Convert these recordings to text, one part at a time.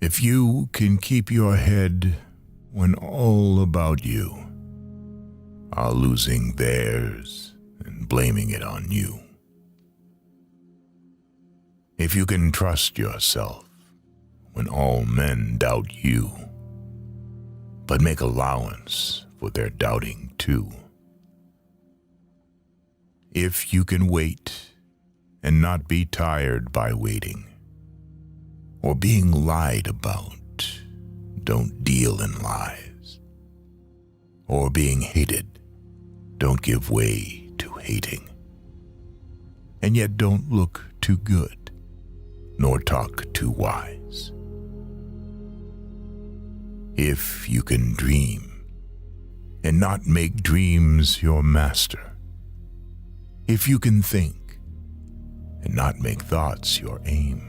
If you can keep your head when all about you are losing theirs and blaming it on you. If you can trust yourself when all men doubt you, but make allowance for their doubting too. If you can wait and not be tired by waiting, or being lied about, don't deal in lies, or being hated, don't give way to hating, and yet don't look too good, nor talk too wise. If you can dream and not make dreams your master, if you can think and not make thoughts your aim,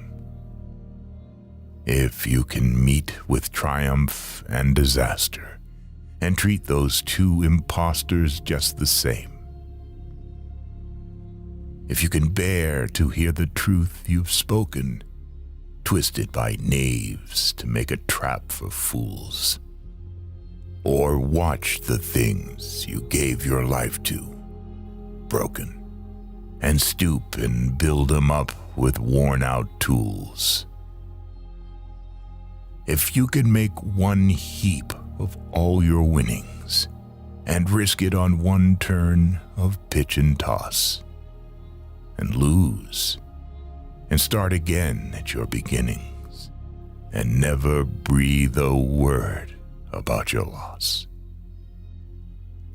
if you can meet with triumph and disaster and treat those two impostors just the same, if you can bear to hear the truth you've spoken, twisted by knaves to make a trap for fools, or watch the things you gave your life to broken, and stoop and build 'em up with worn-out tools. If you can make one heap of all your winnings and risk it on one turn of pitch and toss, and lose, and start again at your beginnings, and never breathe a word about your loss.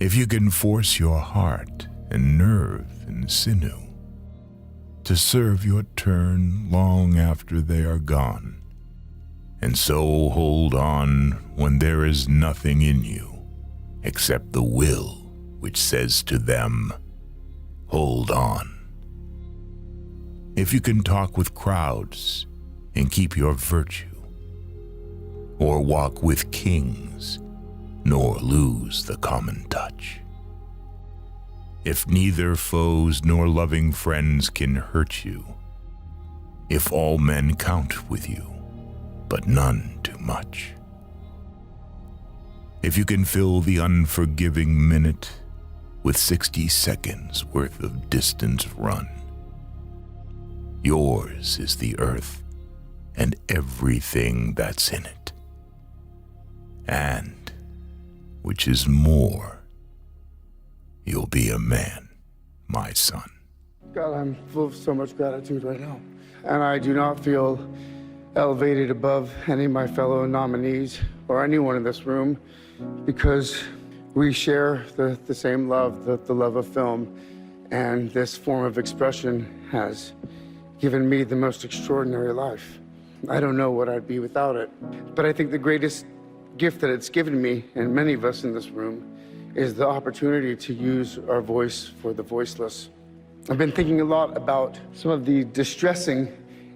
If you can force your heart and nerve and sinew to serve your turn long after they are gone, and so hold on when there is nothing in you except the will which says to them, hold on. If you can talk with crowds and keep your virtue, or walk with kings nor lose the common touch. If neither foes nor loving friends can hurt you, if all men count with you, but none too much. If you can fill the unforgiving minute with 60 seconds worth of distance run, yours is the earth and everything that's in it. And, which is more, you'll be a man, my son. God, I'm full of so much gratitude right now. And I do not feel elevated above any of my fellow nominees or anyone in this room because we share the same love, the love of film. And this form of expression has given me the most extraordinary life. I don't know what I'd be without it. But I think the greatest gift that it's given me, and many of us in this room, is the opportunity to use our voice for the voiceless. I've been thinking a lot about some of the distressing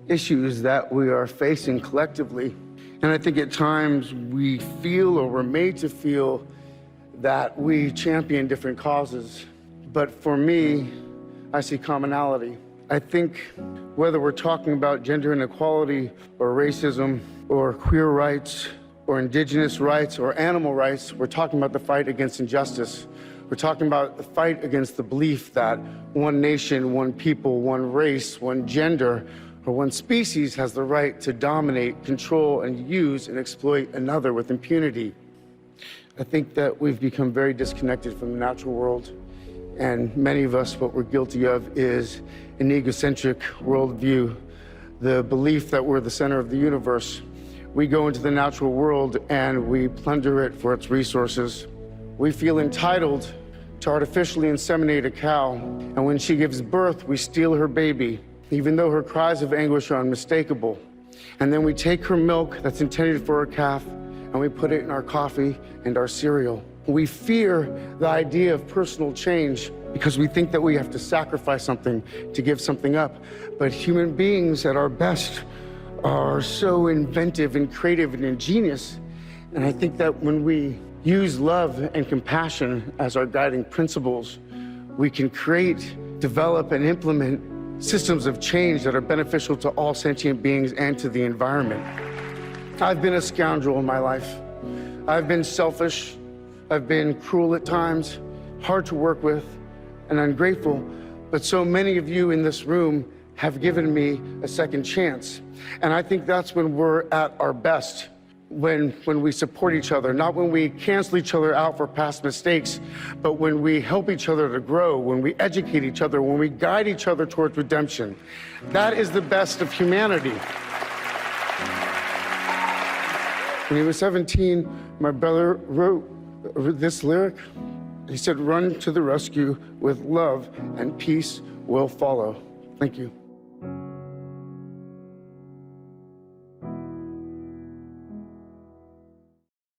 issues that we are facing collectively. And I think at times we feel, or we're made to feel, that we champion different causes. But for me, I see commonality. I think whether we're talking about gender inequality or racism or queer rights or indigenous rights or animal rights, we're talking about the fight against injustice. We're talking about the fight against the belief that one nation, one people, one race, one gender, or one species has the right to dominate, control, and use and exploit another with impunity. I think that we've become very disconnected from the natural world. And many of us, what we're guilty of is an egocentric worldview, the belief that we're the center of the universe. We go into the natural world and we plunder it for its resources. We feel entitled to artificially inseminate a cow, and when she gives birth, we steal her baby, even though her cries of anguish are unmistakable. And then we take her milk that's intended for her calf, and we put it in our coffee and our cereal. We fear the idea of personal change because we think that we have to sacrifice something to give something up. But human beings at our best are so inventive and creative and ingenious. And I think that when we use love and compassion as our guiding principles, we can create, develop, and implement systems of change that are beneficial to all sentient beings and to the environment. I've been a scoundrel in my life. I've been selfish. I've been cruel at times, hard to work with, and ungrateful. But so many of you in this room have given me a second chance. And I think that's when we're at our best, when we support each other, not when we cancel each other out for past mistakes, but when we help each other to grow, when we educate each other, when we guide each other towards redemption. That is the best of humanity. When he was 17, my brother wrote this lyric. He said, "Run to the rescue with love and peace will follow." Thank you.